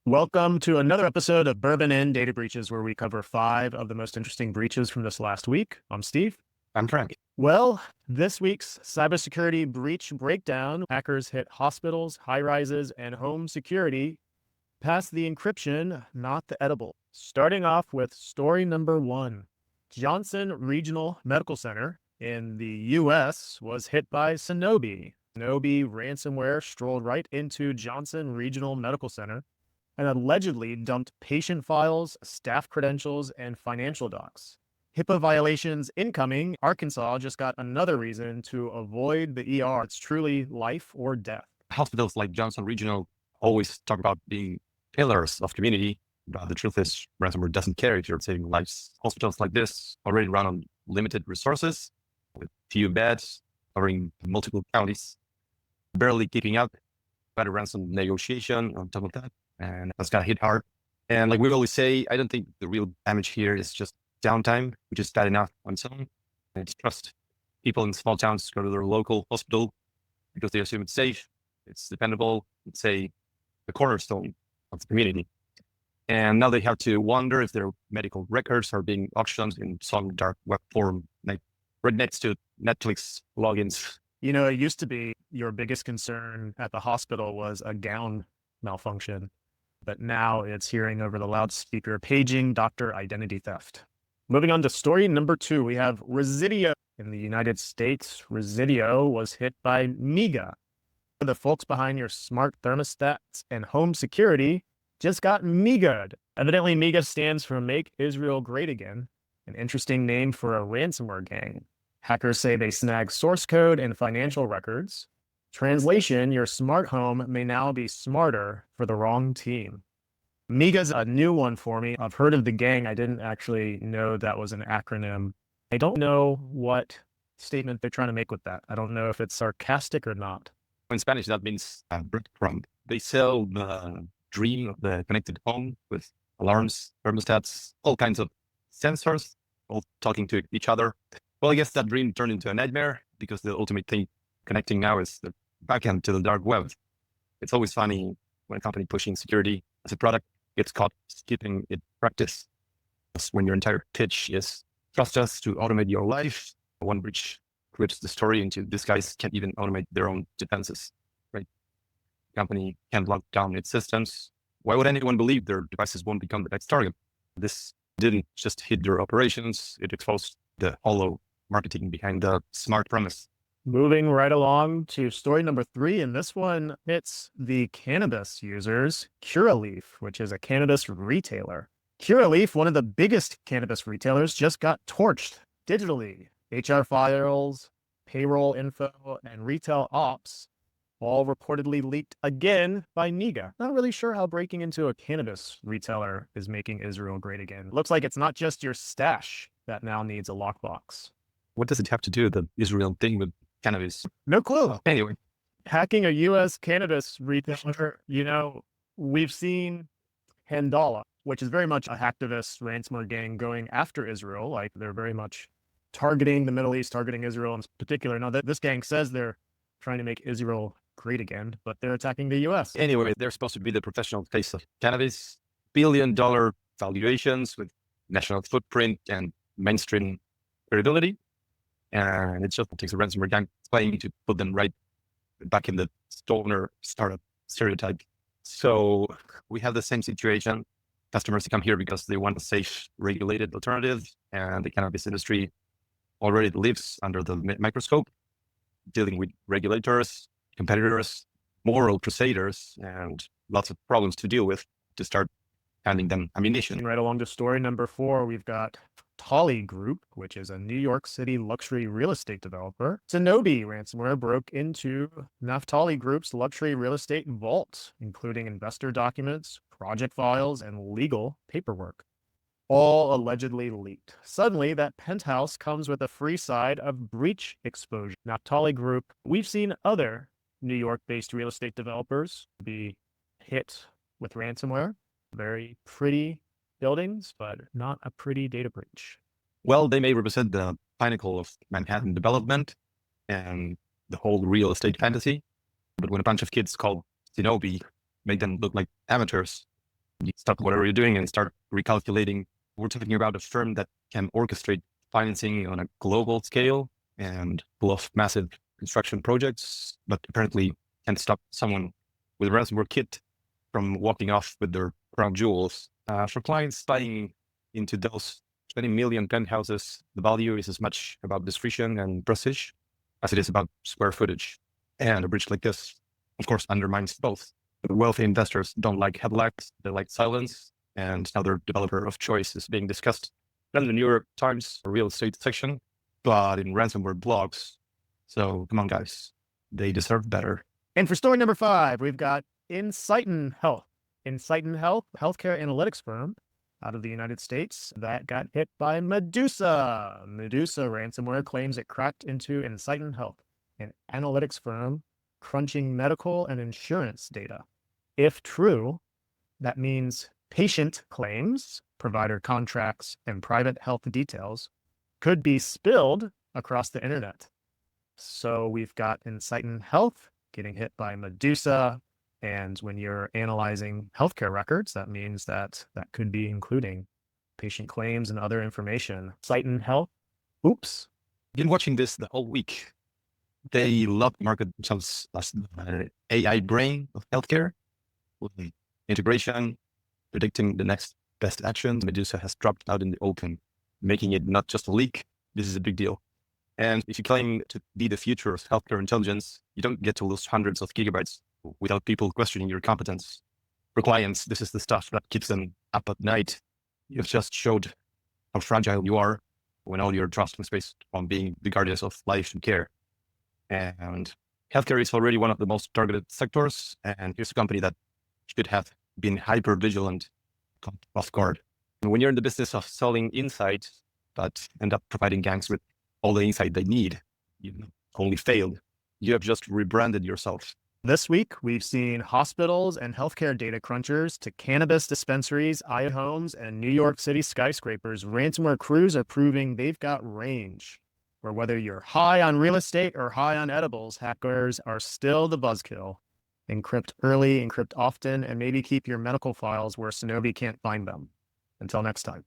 Welcome to another episode of Bourbon End Data Breaches, where we cover 5 of the most interesting breaches from this last week. I'm Steve. I'm Frank. Well, this week's cybersecurity breach breakdown: hackers hit hospitals, high-rises, and home security. Past the encryption, not the edible. Starting off with story number 1. Johnson Regional Medical Center in the U.S. was hit by Enobi. Enobi ransomware strolled right into Johnson Regional Medical Center and allegedly dumped patient files, staff credentials, and financial docs. HIPAA violations incoming. Arkansas just got another reason to avoid the ER. It's truly life or death. Hospitals like Johnson Regional always talk about being pillars of community, but the truth is ransomware doesn't care if you're saving lives. Hospitals like this already run on limited resources, with few beds, covering multiple counties, barely keeping up, better ransom negotiation on top of that, and that's got hit hard. And like we always say, I don't think the real damage here is just downtime, which is bad enough on its own. And it's trust. People in small towns go to their local hospital because they assume it's safe, it's dependable, it's the cornerstone of the community. And now they have to wonder if their medical records are being auctioned in some dark web forum, like right next to Netflix logins. You know, it used to be your biggest concern at the hospital was a gown malfunction, but now it's hearing over the loudspeaker paging doctor identity theft. Moving on to story number 2, we have Reside in the United States. Reside was hit by miga. The folks behind your smart thermostats and home security just got miga'd. Evidently, miga stands for Make Israel Great Again, an interesting name for a ransomware gang. Hackers say they snag source code and financial records. Translation: your smart home may now be smarter for the wrong team. miga's a new one for me. I've heard of the gang. I didn't actually know that was an acronym. I don't know what statement they're trying to make with that. I don't know if it's sarcastic or not. In Spanish, that means breadcrumb. They sell the dream of the connected home with alarms, thermostats, all kinds of sensors, all talking to each other. Well, I guess that dream turned into a nightmare because the ultimate thing connecting now is the backend to the dark web. It's always funny when a company pushing security as a product gets caught skipping it practice. That's when your entire pitch is trust us to automate your life. One breach rips the story into this guys can't even automate their own defenses, right? The company can't lock down its systems. Why would anyone believe their devices won't become the next target? This didn't just hit their operations, it exposed the hollow marketing behind the smart premise. Moving right along to story number 3, and this one hits the cannabis users. Curaleaf, which is a cannabis retailer. Curaleaf, one of the biggest cannabis retailers, just got torched digitally. HR files, payroll info, and retail ops all reportedly leaked again by miga. Not really sure how breaking into a cannabis retailer is making Israel great again. Looks like it's not just your stash that now needs a lockbox. What does it have to do with the Israel thing with cannabis? No clue. Anyway, hacking a U.S. cannabis retailer, you know, we've seen Handala, which is very much a hacktivist ransomware gang going after Israel. Like, they're very much targeting the Middle East, targeting Israel in particular. Now, this gang says they're trying to make Israel great again, but they're attacking the U.S. Anyway, they're supposed to be the professional face of cannabis, billion-dollar valuations with national footprint and mainstream credibility. And it just takes a ransomware gang playing to put them right back in the stoner startup stereotype. So we have the same situation. Customers come here because they want a safe, regulated alternative, and the cannabis industry already lives under the microscope, dealing with regulators, competitors, moral crusaders, and lots of problems to deal with to start handing them ammunition. Right along to story number 4, we've got Naftali Group, which is a New York City luxury real estate developer. Enobi ransomware broke into Naftali Group's luxury real estate vault, including investor documents, project files, and legal paperwork, all allegedly leaked. Suddenly, that penthouse comes with a free side of breach exposure. Naftali Group, we've seen other New York-based real estate developers be hit with ransomware. Very pretty buildings, but not a pretty data breach. Well, they may represent the pinnacle of Manhattan development, and the whole real estate fantasy. But when a bunch of kids called Enobi made them look like amateurs, you stop whatever you're doing and start recalculating. We're talking about a firm that can orchestrate financing on a global scale and pull off massive construction projects, but apparently can't stop someone with a ransomware kit from walking off with their crown jewels. For clients buying into those 20 million penthouses, the value is as much about discretion and prestige as it is about square footage. And a breach like this, of course, undermines both. Wealthy investors don't like headlines, they like silence, and now their developer of choice is being discussed not in the New York Times real estate section, but in ransomware blogs. So come on, guys, they deserve better. And for story number 5, we've got Insighten Health. Insighten Health, healthcare analytics firm out of the United States that got hit by Medusa. Medusa ransomware claims it cracked into Insighten Health, an analytics firm crunching medical and insurance data. If true, that means patient claims, provider contracts, and private health details could be spilled across the internet. So we've got Insighten Health getting hit by Medusa. And when you're analyzing healthcare records, that means that could be including patient claims and other information. Insighten Health, oops. Been watching this the whole week. They love to market themselves as the AI brain of healthcare with integration, predicting the next best actions. Medusa has dropped out in the open, making it not just a leak. This is a big deal. And if you claim to be the future of healthcare intelligence, you don't get to lose hundreds of gigabytes without people questioning your competence. For clients, this is the stuff that keeps them up at night. You've just showed how fragile you are when all your trust was based on being the guardians of life and care. And healthcare is already one of the most targeted sectors. And here's a company that should have been hyper vigilant, off guard. And when you're in the business of selling insight that end up providing gangs with all the insight they need, you only failed. You have just rebranded yourself. This week, we've seen hospitals and healthcare data crunchers to cannabis dispensaries, homes, and New York City skyscrapers. Ransomware crews are proving they've got range. Where whether you're high on real estate or high on edibles, hackers are still the buzzkill. Encrypt early, encrypt often, and maybe keep your medical files where Enobi can't find them. Until next time.